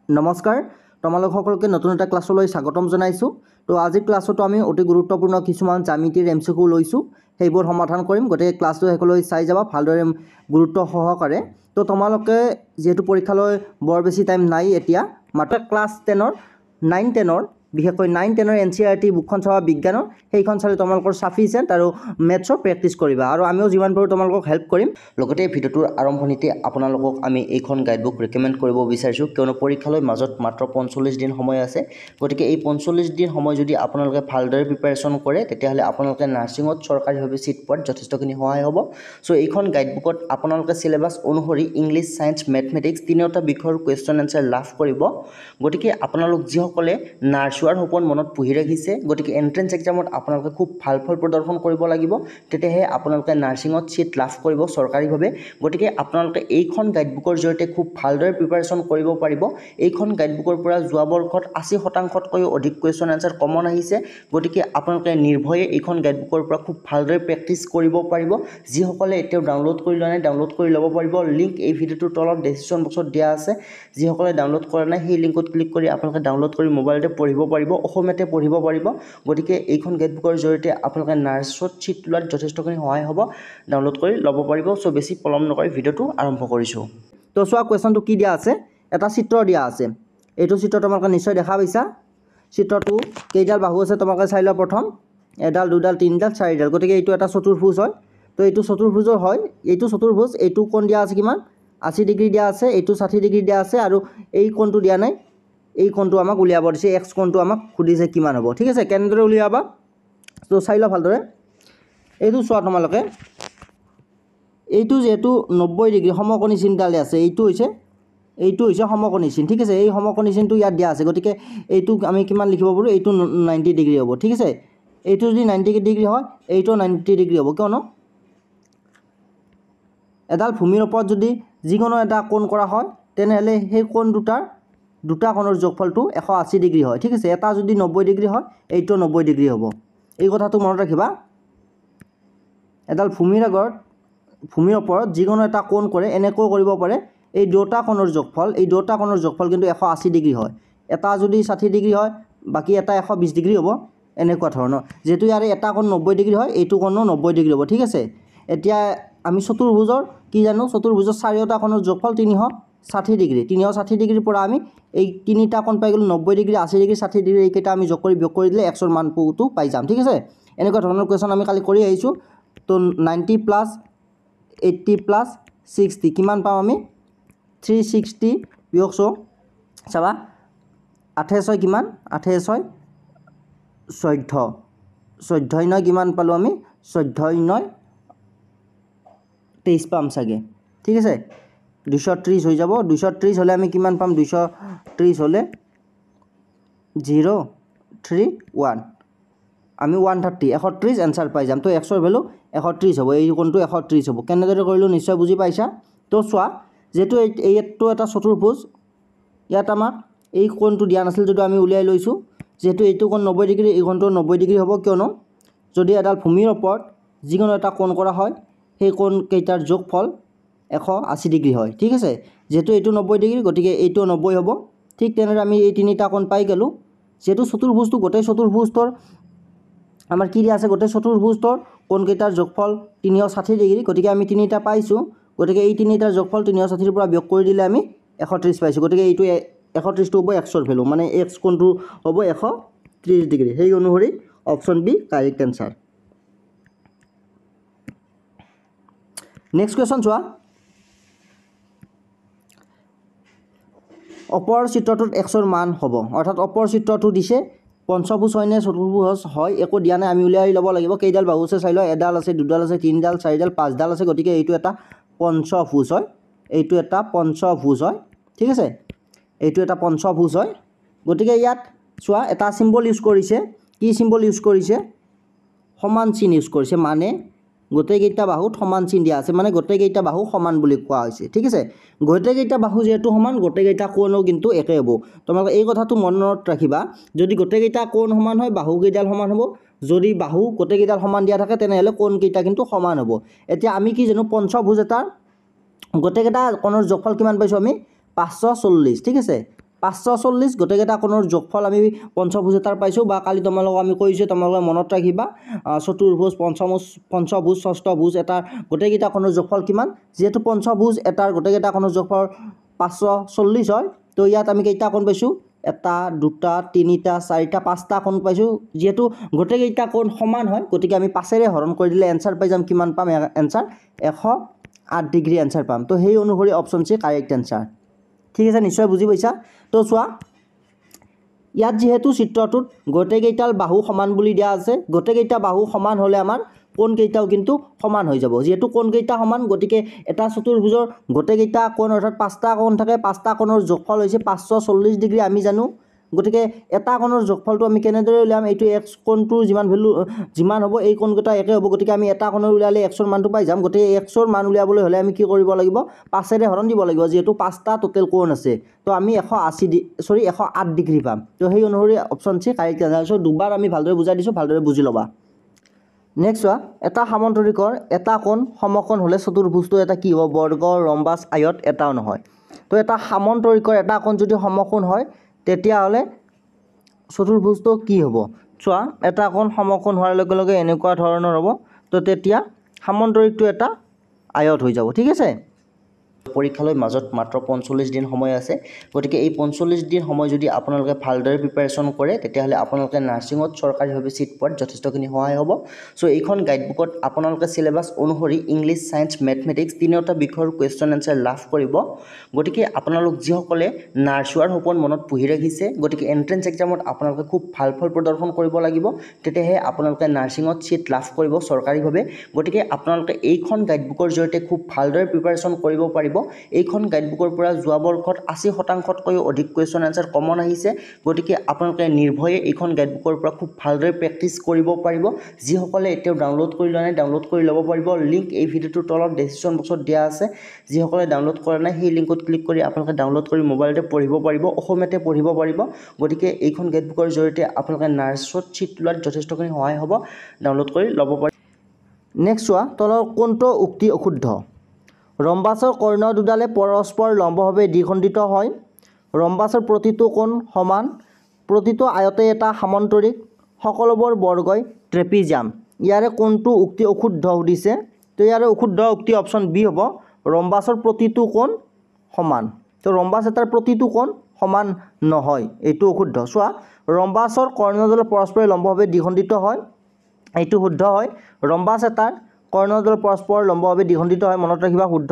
নমস্কাৰ তোমালোক সকলোকে নতুন এটা ক্লাছলৈ স্বাগতম জনাইছো। তো আজিৰ ক্লাছতো আমি অতি গুৰুত্বপূৰ্ণ কিছুমান জ্যামিতিৰ এমচিকিউ লৈছো, সেইবোৰ সমাধান কৰিম। গতিকে ক্লাছটো শেষলৈ চাই যাবা ভালদৰে গুৰুত্ব সহকাৰে। তো তোমালোকে যেহেতু পৰীক্ষালৈ বৰ বেছি টাইম নাই, এতিয়া মাত্ৰ ক্লাছ 10ৰ 9-10ৰ বিশেষকৈ 9-10ৰ এনচিইআৰটি বুকখন চাবা, বিজ্ঞানৰ সেইখন চালে তোমালোকৰ সাফিচিয়েণ্ট আৰু মেথছৰ প্ৰেক্টিছ কৰিবা, আৰু আমিও যিমান পাৰোঁ তোমালোকক হেল্প কৰিম। লগতে ভিডিঅ'টোৰ আৰম্ভণিতে আপোনালোকক আমি এইখন গাইডবুক ৰিকমেণ্ড কৰিব বিচাৰিছোঁ, কিয়নো পৰীক্ষালৈ মাজত মাত্ৰ 45 দিন সময় আছে। গতিকে এই 45 দিন সময় যদি আপোনালোকে ভালদৰে প্ৰিপাৰেশ্যন কৰে, তেতিয়াহ'লে আপোনালোকে নাৰ্ছিঙত চৰকাৰীভাৱে ছিট পোৱাত যথেষ্টখিনি সহায় হ'ব। চ' এইখন গাইডবুকত আপোনালোকে চিলেবাছ অনুসৰি ইংলিছ, ছায়েন্স, মেথমেটিক্স তিনিওটা বিষয়ৰ কুৱেশ্যন এনচাৰ লাভ কৰিব। গতিকে আপোনালোক যিসকলে নাৰ্ছ হোৱাৰ সপোন মনত পুহি ৰাখিছে, গতিকে এণ্ট্ৰেন্স এক্সামত আপোনালোকে খুব ভাল ফল প্ৰদৰ্শন কৰিব লাগিব, তেতিয়াহে আপোনালোকে নাৰ্ছিঙত ছিট লাভ কৰিব চৰকাৰীভাৱে। গতিকে আপোনালোকে এইখন গাইডবুকৰ জৰিয়তে খুব ভালদৰে প্ৰিপাৰেশ্যন কৰিব পাৰিব। এইখন গাইডবুকৰ পৰা যোৱা বৰ্ষত 80%তকৈও অধিক কুৱেশ্যন এনচাৰ কমন আহিছে। গতিকে আপোনালোকে নিৰ্ভয়ে এইখন গাইডবুকৰ পৰা খুব ভালদৰে প্ৰেক্টিছ কৰিব পাৰিব। যিসকলে এতিয়াও ডাউনলোড কৰি লোৱা নাই, ডাউনলোড কৰি ল'ব পাৰিব। লিংক এই ভিডিঅ'টোৰ তলত ডেছক্ৰিপশ্যন বক্সত দিয়া আছে। যিসকলে ডাউনলোড কৰা নাই, সেই লিংকত ক্লিক কৰি আপোনালোকে ডাউনলোড কৰি মোবাইলতে পঢ়িব পাৰিব, অসমীয়াতে পঢ়িব পাৰিব। গতিকে এইখন গাইডবুকৰ জৰিয়তে আপোনালোকে নাৰ্ছত ছিট লোৱাত যথেষ্টখিনি সহায় হ'ব। ডাউনলোড কৰি ল'ব পাৰিব। চ' বেছি পলম নকৰি ভিডিঅ'টো আৰম্ভ কৰিছোঁ। তো চোৱা, কুৱেশ্যনটো কি দিয়া আছে, এটা চিত্ৰ দিয়া আছে। এইটো চিত্ৰ তোমালোকে নিশ্চয় দেখা পাইছা। চিত্ৰটো কেইডাল বাহু আছে তোমালোকে চাই লোৱা। প্ৰথম এডাল, দুডাল, তিনিডাল, চাৰিডাল। গতিকে এইটো এটা চতুৰ্ভুজ হয়। তো এইটো চতুৰ্ভুজৰ হয়, এইটো চতুৰ্ভুজ, এইটো কোণ দিয়া আছে কিমান, 80 ডিগ্ৰী দিয়া আছে, এইটো 60 ডিগ্ৰী দিয়া আছে, আৰু এই কোণটো দিয়া নাই। এই কোণটো আমাক উলিয়াব দিছে, এক্স কোণটো আমাক সুধিছে কিমান হ'ব। ঠিক আছে, কেনেদৰে উলিয়াবা তো চাই লোৱা ভালদৰে। এইটো চোৱা তোমালোকে, এইটো যিহেতু 90 ডিগ্ৰী সমকোণী চিনডাল আছে, এইটো হৈছে সমকোণী চিন। ঠিক আছে, এই সমকোণী চিনটো ইয়াত দিয়া আছে। গতিকে এইটো আমি কিমান লিখিব পাৰোঁ, এইটো 90 ডিগ্ৰী হ'ব। ঠিক আছে, এইটো যদি 90 ডিগ্ৰী হয়, এইটো 90 ডিগ্ৰী হ'ব। কিয়নো এডাল ভূমিৰ ওপৰত যদি যিকোনো এটা কোণ কৰা হয়, তেনেহ'লে সেই কোণ দুটা কোণৰ যোগফলটো 180 ডিগ্ৰী হয়। ঠিক আছে, এটা যদি 90 ডিগ্ৰী হয়, এইটো 90 ডিগ্ৰী হ'ব। এই কথাটো মনত ৰাখিবা। এডাল ভূমিৰ ওপৰত যিকোনো এটা কোণ কৰে, এনেকৈ কৰিব পাৰে। এই দুটা কোণৰ যোগফল কিন্তু 180 ডিগ্ৰী হয়। এটা যদি 60 ডিগ্ৰী হয়, বাকী এটা 120 ডিগ্ৰী হ'ব, এনেকুৱা ধৰণৰ। যিহেতু ইয়াৰে এটা কোণ 90 ডিগ্ৰী হয়, এইটো কোণো 90 ডিগ্ৰী হ'ব। ঠিক আছে, এতিয়া আমি চতুৰ্ভুজৰ কি জানো, চতুৰ্ভুজৰ চাৰিওটা কোণৰ যোগফল 360 ডিগ্ৰী। 360 ডিগ্ৰীৰ পৰা আমি এই তিনিটা কোণ পাই গ'লোঁ, 90 ডিগ্ৰী, 80 ডিগ্ৰী, 60 ডিগ্ৰী। এইকেইটা আমি যোগ কৰি দিলে এক্সৰ মানটো পাই যাম। ঠিক আছে, এনেকুৱা ধৰণৰ কুৱেশ্যন আমি কালি কৰি আহিছোঁ। তো 90 + 80 + 60 কিমান পাম আমি, 360 বিয়োগ 100 চাবা, 8 কিমান, 8 14, 14 কিমান পালোঁ আমি, 14 23 পাম চাগে। ঠিক আছে, 230 হৈ যাব। 230 হ'লে আমি কিমান পাম, 230 হ'লে 0 3 1, আমি 130 130 এনচাৰ পাই যাম। তো এক্সৰ ভেলু 130 হ'ব, এই কোণটো 130 হ'ব। কেনেদৰে কৰিলোঁ নিশ্চয় বুজি পাইছা। তো চোৱা, যিহেতু এইটো এটা চতুৰ্ভুজ, ইয়াত আমাক এই কোণটো দিয়া নাছিল, যদিও আমি উলিয়াই লৈছোঁ। যিহেতু এইটো কোণ 90 ডিগ্ৰী, এই কোণটো 90 ডিগ্ৰী হ'ব। কিয়নো যদি এডাল ভূমিৰ ওপৰত যিকোনো এটা কোণ কৰা হয়, সেই কোণকেইটাৰ যোগফল 180 ডিগ্ৰী হয়। ঠিক আছে, যিহেতু এইটো 90 ডিগ্ৰী, গতিকে এইটো 90 হ'ব। ঠিক তেনেদৰে আমি এই তিনিটা কোণ পাই গ'লোঁ। যিহেতু চতুৰ্ভুজটো গোটেই চতুৰ্ভুজটোৰ আমাৰ কি দিয়া আছে, গোটেই চতুৰ্ভুজটোৰ কোণকেইটাৰ যোগফল 360 ডিগ্ৰী। গতিকে আমি তিনিটা পাইছোঁ। গতিকে এই তিনিটাৰ যোগফল 360ৰ পৰা বিয়োগ কৰি দিলে আমি 130 পাইছোঁ। গতিকে এইটো 130টো হ'ব এক্সৰ ভেলু, মানে এক্স কোণটো হ'ব 130 ডিগ্ৰী। সেই অনুসৰি option B correct answer. Next question চোৱা, ওপৰৰ চিত্ৰটোত এক্সৰ মান হ'ব। অৰ্থাৎ ওপৰৰ চিত্ৰটো দিছে, পঞ্চভুজ হয় নে চতুৰ্ভুজ হয় একো দিয়া নাই, আমি উলিয়াই ল'ব লাগিব। কেইডাল বাহু আছে চাই লওঁ, এডাল আছে, দুডাল আছে, তিনিডাল, চাৰিডাল, 5ডাল আছে। গতিকে এইটো এটা পঞ্চভুজ হয়, এইটো এটা পঞ্চভুজ হয়। ঠিক আছে, এইটো এটা পঞ্চভুজ হয়। গতিকে ইয়াত চোৱা, এটা চিম্বল ইউজ কৰিছে। কি চিম্বল ইউজ কৰিছে, সমান চিন ইউজ কৰিছে। মানে গোটেইকেইটা বাহুত সমান চিন দিয়া আছে, মানে গোটেইকেইটা বাহু সমান বুলি কোৱা হৈছে। ঠিক আছে, গোটেইকেইটা বাহু যিহেতু সমান, গোটেইকেইটা কোণো কিন্তু একে হ'ব। তোমালোকে এই কথাটো মনত ৰাখিবা, যদি গোটেইকেইটা কোণ সমান হয়, বাহুকেইডাল সমান হ'ব। যদি বাহু গোটেইকেইডাল সমান দিয়া থাকে, তেনেহ'লে কোণকেইটা কিন্তু সমান হ'ব। এতিয়া আমি কি জানো, পঞ্চভুজ এটাৰ গোটেইকেইটা কোণৰ যোগফল কিমান পাইছোঁ আমি, 540। ঠিক আছে, 540 গোটেইকেইটা কোণৰ যোগফল আমি পঞ্চভুজ এটাৰ পাইছোঁ বা কালি তোমালোকক আমি কৈছোঁ তোমালোকে মনত ৰাখিবা চতুৰ্ভুজ পঞ্চভুজ ষষ্ঠভুজ এটাৰ গোটেইকেইটা কোণৰ যোগফল কিমান যিহেতু পঞ্চভুজ এটাৰ গোটেইকেইটা কোণৰ যোগফল 540 হয় তো ইয়াত আমি কেইটা কোণ পাইছোঁ এটা দুটা তিনিটা চাৰিটা পাঁচটা কোণ পাইছোঁ যেহেতু গোটেইকেইটা কোণ সমান হয় গতিকে আমি 5ৰে হৰণ কৰি দিলে এনসাৰ পাই যাম কিমান পাম এনসাৰ 108 ডিগ্ৰী এনসাৰ পাম তো সেই অনুসৰি অপশ্যন সি কাৰেক্ট এনসাৰ ঠিক আছে নিশ্চয় বুজি পাইছা তো চোৱা ইয়াত যেহেতু চিত্ৰটোত গোটেইকেইটাৰ বাহু সমান বুলি দিয়া আছে গোটেইকেইটা বাহু সমান হ'লে আমাৰ কোণকেইটাও কিন্তু সমান হৈ যাব যেহেতু কোণকেইটা সমান গতিকে এটা চতুৰ্ভুজৰ গোটেইকেইটা কোণ অৰ্থাৎ 5টা কোণ থাকে 5টা কোণৰ যোগফল হৈছে 540 ডিগ্ৰী আমি জানো গতিকে এটা কোণৰ যোগফলটো আমি কেনেদৰে উলিয়াম এইটো x কোণটো যিমান হ'ব এই কোণকেইটা একে হ'ব গতিকে আমি এটা কোণৰ উলিয়ালে x ৰ মানটো পাই যাম গতিকে x ৰ মান উলিয়াবলৈ হ'লে আমি কি কৰিব লাগিব 5ৰে হৰণ দিব লাগিব যেহেতু 5টা টোটেল কোণ আছে তো আমি 108 ডিগ্ৰী পাম তো সেই অনুসৰি অপশ্যন সি কাৰেক্ট আনসাৰ দুবাৰ আমি ভালদৰে বুজাই দিছোঁ ভালদৰে বুজি ল'বা নেক্সট চোৱা এটা সামান্তৰিকৰ এটা কোণ সমকোণ হ'লে চতুৰ্ভুজটো এটা কি হ'ব বৰ্গ ৰম্বাস আয়ত এটাও নহয় তো এটা সামান্তৰিকৰ এটা কোণ যদি সমকোণ হয় তেতিয়াহ'লে চতুৰ্ভুজটো কি হ'ব চোৱা এটা কোণ সমকোণ হোৱাৰ লগে লগে এনেকুৱা ধৰণৰ হ'ব তো তেতিয়া সামান্তৰিকটো এটা আয়ত হৈ যাব ঠিক আছে পৰীক্ষালৈ মাজত মাত্ৰ 45 দিন সময় আছে গতিকে এই 45 দিন সময় যদি আপোনালোকে ভালদৰে প্ৰিপাৰেচন কৰে তেতিয়াহ'লে আপোনালোকে নাৰ্ছিঙত চৰকাৰীভাৱে সিট পোৱাত যথেষ্টখিনি সহায় হ'ব সো এইখন গাইডবুকত আপোনালোকে সিলেবাস অনুসৰি ইংলিছ সায়েন্স মেথমেটিক্স তিনিওটা বিষয়ৰ কোৱেশ্চন আনসাৰ লাভ কৰিব গতিকে আপোনালোক যিসকলে নাৰ্ছ হোৱাৰ সপোন মনত পুহি ৰাখিছে গতিকে এন্ট্ৰেন্স এক্সামত আপোনালোকে খুব ভাল ফল প্ৰদৰ্শন কৰিব লাগিব তেতিয়াহে আপোনালোকে নাৰ্ছিঙত সিট লাভ কৰিব চৰকাৰীভাৱে গতিকে আপোনালোকে এইখন গাইডবুকৰ জৰিয়তে খুব ভালদৰে প্ৰিপাৰেচন কৰিব পাৰিব এইখন গাইডবুকৰ পৰা যোৱা বৰ্ষত 80%তকৈ অধিক কোৱেশ্চন আনসাৰ কমন আহিছে গতিকে আপোনালোকে নিৰ্ভয়ে এইখন গাইডবুকৰ পৰা খুব ভালদৰে প্ৰেক্টিছ কৰিব পাৰিব যিসকলে এতিয়াও ডাউনলোড কৰি লোৱা নাই ডাউনলোড কৰি ল'ব পাৰিব লিংক এই ভিডিঅ'টোৰ তলত ডেসক্ৰিপচন বক্সত দিয়া আছে যিসকলে ডাউনলোড কৰা নাই সেই লিংকত ক্লিক কৰি আপোনালোকে ডাউনলোড কৰি মোবাইলতে পঢ়িব পাৰিব অসমীয়াতে পঢ়িব পাৰিব গতিকে এইখন গাইডবুকৰ জৰিয়তে আপোনালোকে নাৰ্ছত সিট লোৱাত যথেষ্টখিনি সহায় হ'ব ডাউনলোড কৰি ল'ব পাৰিব নেক্সট চোৱা তলৰ কোনটো উক্তি অশুদ্ধ ৰম্বাসৰ কৰ্ণ দুডালে পৰস্পৰ লম্বভাৱে দ্বিখণ্ডিত হয় ৰম্বাসৰ প্ৰতিটো কোণ সমান প্ৰতিটো আয়তে এটা সামান্তৰিক সকলোবোৰ বৰ্গই ট্ৰেপিজিয়াম ইয়াৰে কোনটো উক্তি অশুদ্ধ সুধিছে তো ইয়াৰে অশুদ্ধ উক্তি অপশ্যন বি হ'ব ৰম্বাসৰ প্ৰতিটো কোণ সমান তো ৰম্বাস এটাৰ প্ৰতিটো কোণ সমান নহয় এইটো অশুদ্ধ চোৱা ৰম্বাসৰ কৰ্ণদুডাল পৰস্পৰ লম্বভাৱে দ্বিখণ্ডিত হয় এইটো শুদ্ধ হয় ৰম্বাস এটাৰ কৰ্ণদুডাল পৰস্পৰ লম্বভাৱে দ্বিখণ্ডিত হয় মনত ৰাখিবা শুদ্ধ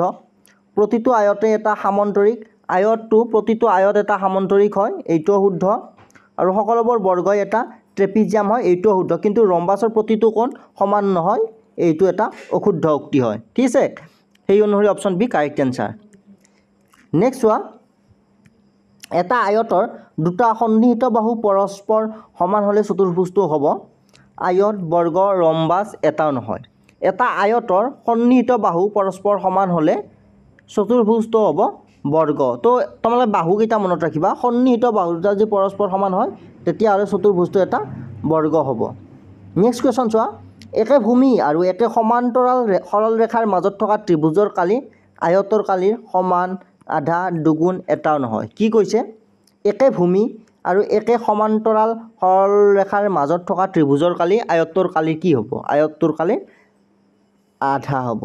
প্ৰতিটো আয়তে এটা সামান্তৰিক আয়তটো প্ৰতিটো আয়ত এটা সামান্তৰিক হয় এইটো শুদ্ধ আৰু সকলোবোৰ বৰ্গই এটা ট্ৰেপিজিয়াম হয় এইটো শুদ্ধ কিন্তু ৰম্বাসৰ প্ৰতিটো কোণ সমান নহয় এইটো এটা অশুদ্ধ উক্তি হয় ঠিক আছে সেই অনুসৰি option B correct answer next চোৱা এটা আয়তৰ দুটা সন্নিহিত বাহু পৰস্পৰ সমান হ'লে চতুৰ্ভুজটো হ'ব আয়ত বৰ্গ ৰম্বাস এটাও নহয় এটা আয়তৰ সন্নিহিত বাহু পৰস্পৰ সমান হ'লে চতুৰ্ভুজটো হ'ব বৰ্গ তো তোমালোকে বাহুকেইটা মনত ৰাখিবা সন্নিহিত বাহু দুটা যদি পৰস্পৰ সমান হয় তেতিয়াহ'লে চতুৰ্ভুজটো এটা বৰ্গ হ'ব নেক্সট কুৱেশ্যন চোৱা একে ভূমি আৰু একে সমান্তৰাল সৰল ৰেখাৰ মাজত থকা ত্ৰিভুজৰ কালি আয়তৰ কালিৰ সমান আধা দুগুণ এটাও নহয় কি কৈছে একে ভূমি আৰু একে সমান্তৰাল সৰল ৰেখাৰ মাজত থকা ত্ৰিভুজৰ কালি আয়তৰ কালি কি হ'ব আয়তৰ কালি আধা হ'ব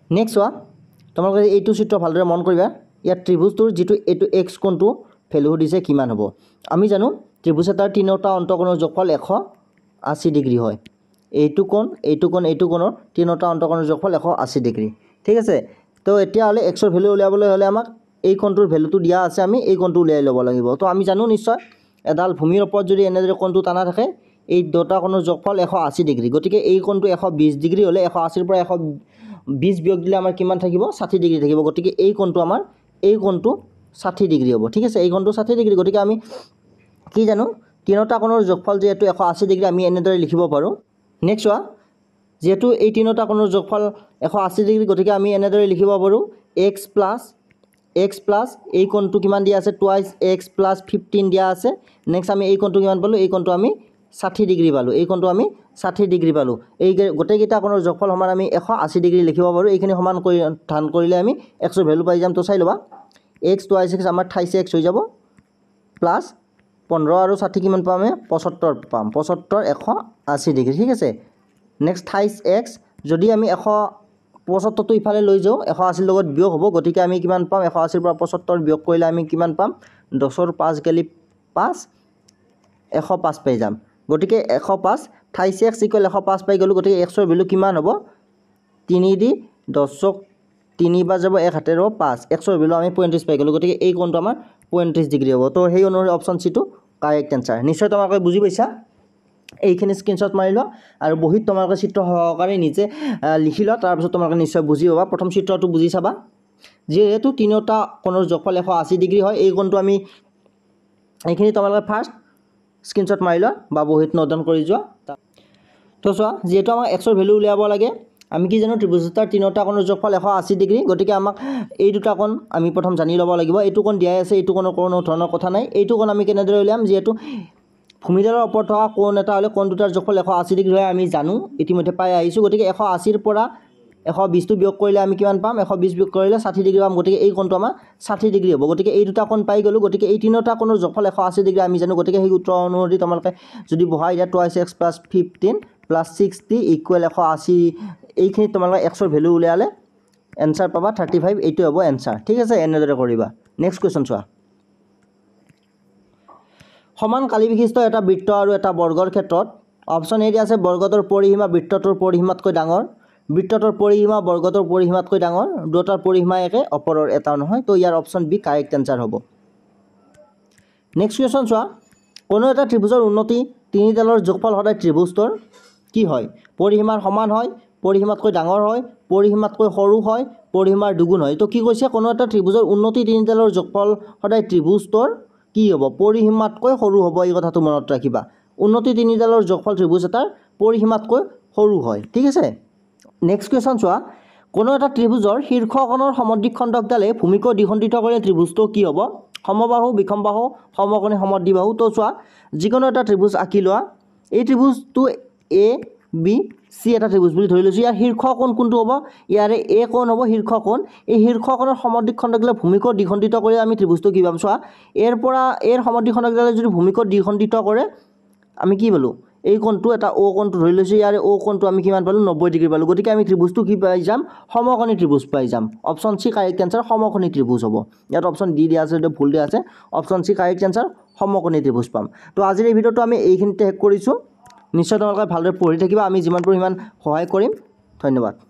নেক্সট চোৱা তোমালোকে এইটো চিত্ৰ ভালদৰে মন কৰিবা ইয়াত ত্ৰিভুজটোৰ যিটো এইটো এক্স কোণটো ভেলু দিছে কিমান হ'ব আমি জানো ত্ৰিভুজ এটাৰ তিনিটা অন্তকোণৰ যোগফল 180 ডিগ্ৰী হয় এইটো কোণ এইটো কোণৰ তিনিটা অন্তকোণৰ যোগফল 180 ডিগ্ৰী ঠিক আছে তো এতিয়াহ'লে এক্সৰ ভেলু উলিয়াবলৈ হ'লে আমাক এই কোণটোৰ ভেলুটো দিয়া আছে আমি এই কোণটো উলিয়াই ল'ব লাগিব তো আমি জানো নিশ্চয় এডাল ভূমিৰ ওপৰত যদি এনেদৰে কোণটো টানা থাকে এই দুটা কোণৰ যোগফল 180 ডিগ্ৰী গতিকে এই কোণটো 120 ডিগ্ৰী হ'লে 180 পৰা 120 বিয়োগ দিলে আমাৰ কিমান থাকিব 60 ডিগ্ৰী থাকিব গতিকে এই কোণটো আমাৰ এই কোণটো 60 ডিগ্ৰী হ'ব ঠিক আছে এই কোণটো 60 ডিগ্ৰী গতিকে আমি কি জানো তিনিটা কোণৰ যোগফল যেহেতু 180 ডিগ্ৰী আমি এনেদৰে লিখিব পাৰোঁ নেক্সট চোৱা যেহেতু এই তিনিটা কোণৰ যোগফল 180 ডিগ্ৰী গতিকে আমি এনেদৰে লিখিব পাৰোঁ x প্লাছ এই কোণটো কিমান দিয়া আছে টুৱাইছ x প্লাছ 15 দিয়া আছে নেক্সট আমি এই কোণটো কিমান পালোঁ এই কোণটো আমি 60 ডিগ্ৰী পালোঁ এই কোণটো আমি 60 ডিগ্ৰী পালোঁ এই গোটেইকেইটা কোণৰ যোগফল সমান আমি 180 ডিগ্ৰী লিখিব পাৰোঁ এইখিনি সমান কৰি ধান কৰিলে আমি x ৰ ভেলু পাই যাম তো চাই ল'বা x টুৱাইছ x আমাৰ 28x হৈ যাব প্লাছ 15 আৰু 60 কিমান পাম আমি 75 পাম 75 180 ডিগ্ৰী ঠিক আছে নেক্সট 28x যদি আমি 175 টো ইফালে লৈ যাও 180 লগত বিয়োগ হ'ব গতিকে আমি কিমান পাম 180 পৰা 75 বিয়োগ কৰিলে আমি কিমান পাম 10 ৰ 5 গেলি 5 105 পাই যাম গতিকে 105 28x ইকুৱেল 105 পাই গলো গতিকে x ৰ ভ্যালু কিমান হ'ব 3 দি 10ক 3 বাৰ যাব 1 হাতেৰ 5 x ৰ ভ্যালু আমি 35 পাই গলো গতিকে এই কোণটো আমাৰ 35 ডিগ্ৰী হ'ব তো সেই অনুসৰি অপচন সি টো কাৰেক্ট আনসাৰ নিশ্চয় তোমালোকে বুজি পাইছা এইখিনি স্ক্ৰিনশ্বট মাৰি লোৱা আৰু বহিত তোমালোকে চিত্ৰ সহকাৰে নিজে লিখি লোৱা তাৰ পিছত তোমালোকে নিশ্চয় বুজি পাবা প্ৰথম চিত্ৰটো বুজি চাবা যেহেতু তিনিটা কোণৰ যোগফল 180 ডিগ্ৰী হয় এই কোণটো আমি এইখিনি তোমালোকে ফাৰ্স্ট স্ক্ৰিনশ্বট মাৰি লোৱা বা বহিত নোট ডাউন কৰি যোৱা তো চোৱা যেহেতু আমাক x ৰ ভ্যালু উলিয়াব লাগে আমি কি জানো ত্ৰিভুজ এটাৰ তিনিটা কোণৰ যোগফল 180 ডিগ্ৰী গতিকে আমাক এই দুটা কোণ আমি প্ৰথম জানি ল'ব লাগিব এইটো কোণ দিয়াই আছে এইটো কোণৰ কোনো ধৰণৰ কথা নাই এইটো কোণ আমি কেনেদৰে উলিয়াম যেহেতু ভূমিতলৰ ওপৰত থকা কোণ এটা হলে কোণ দুটাৰ যোগফল 180 ডিগ্ৰী হয় আমি জানো ইতিমধ্যে পাই আহিছো গতিকে 180 ৰ পৰা 120 টো বিয়োগ কৰিলে আমি কিমান পাম 120 বিয়োগ কৰিলে 60 ডিগ্ৰী পাম গতিকে এই কোণটো আমাৰ 60 ডিগ্ৰী হ'ব গতিকে এই দুটা কোণ পাই গলো গতিকে এই তিনিটা কোণৰ যোগফল 180 ডিগ্ৰী আমি জানো গতিকে সেই সূত্ৰ অনুসৰি তোমালোকে যদি বহাই দিয়া 2x + 15 + 60 ইকুৱেল 180 এইখিনি তোমালোকে x ৰ ভ্যালু উলিয়ালে এনসাৰ পাবা 35 এইটো হ'ব এনসাৰ ঠিক আছে এনেদৰে কৰিবা নেক্সট কোৱেশ্চন চোৱা সমান কালি বিশিষ্ট এটা বৃত্ত আৰু এটা বৰ্গৰ ক্ষেত্ৰত অপচন এ দিয়া আছে বৰ্গটোৰ পৰিসীমা বৃত্তটোৰ পৰিসীমাতকৈ ডাঙৰ বৃত্তটোৰ পৰিসীমা বৰ্গটোৰ পৰিসীমাতকৈ ডাঙৰ দুটাৰ পৰিসীমা একে অপৰৰ এটা নহয় তো ইয়াৰ অপচন বি কাৰেক্ট আনসাৰ হ'ব নেক্সট কোৱেশ্চন চোৱা কোনো এটা ত্ৰিভুজৰ উন্নতি তিনিডালৰ যোগফল সদায় ত্ৰিভুজটোৰ কি হয় পৰিসীমাৰ সমান হয় পৰিসীমাতকৈ ডাঙৰ হয় পৰিসীমাতকৈ সৰু হয় পৰিসীমাৰ দুগুণ হয় তো কি কৈছে কোনো এটা ত্ৰিভুজৰ উন্নতি তিনিডালৰ যোগফল সদায় ত্ৰিভুজটোৰ কি হ'ব পৰিসীমাতকৈ সৰু হ'ব এই কথাটো মনত ৰাখিবা উন্নতি তিনিডালৰ যোগফল ত্ৰিভুজ এটাৰ পৰিসীমাতকৈ সৰু হয় ঠিক আছে নেক্সট কোৱেশ্চন চোৱা কোনো এটা ত্ৰিভুজৰ শীৰ্ষকোণৰ সমদ্বিখণ্ডকডালে ভূমিকৈ দ্বিখণ্ডিত কৰিলে ত্ৰিভুজটো কি হ'ব সমবাহু বিষমবাহু সমকোণী সমদ্বিবাহু তো চোৱা যিকোনো এটা ত্ৰিভুজ আঁকি লোৱা এই ত্ৰিভুজটো এ বি সি এটা ত্ৰিভুজ বুলি ধৰি লৈছো ইয়াৰ শীৰ্ষকোণ কোনটো হ'ব ইয়াৰে এ কোণ হ'ব শীৰ্ষকোণ এই শীৰ্ষকোণৰ সমদ্বিখণ্ডকডালে ভূমিকৈ দ্বিখণ্ডিত কৰি আমি ত্ৰিভুজটো কি পাম চোৱা এৰ পৰা এৰ সমদ্বিখণ্ডকডালে যদি ভূমিকৈ দ্বিখণ্ডিত কৰে আমি কি পালো এই কোণটো এটা ও কোণটো ধৰি লৈছো ইয়াৰে ও কোণটো আমি কিমান পালো 90 ডিগ্ৰী পালো গতিকে আমি ত্ৰিভুজটো কি পাই যাম সমকোণী ত্ৰিভুজ পাই যাম অপচন সি কাৰেক্ট আনসাৰ সমকোণী ত্ৰিভুজ হ'ব ইয়াত অপচন ডি দিয়া আছে এটা ভুল দিয়া আছে অপচন সি কাৰেক্ট আনসাৰ সমকোণী ত্ৰিভুজ পাম তো আজিৰ এই ভিডিওটো আমি এইখিনিতে শেষ কৰিছো নিশ্চয় তোমালোকে ভালদৰে পঢ়ি থাকিবা আমি যিমান পাৰো সিমান সহায় কৰিম ধন্যবাদ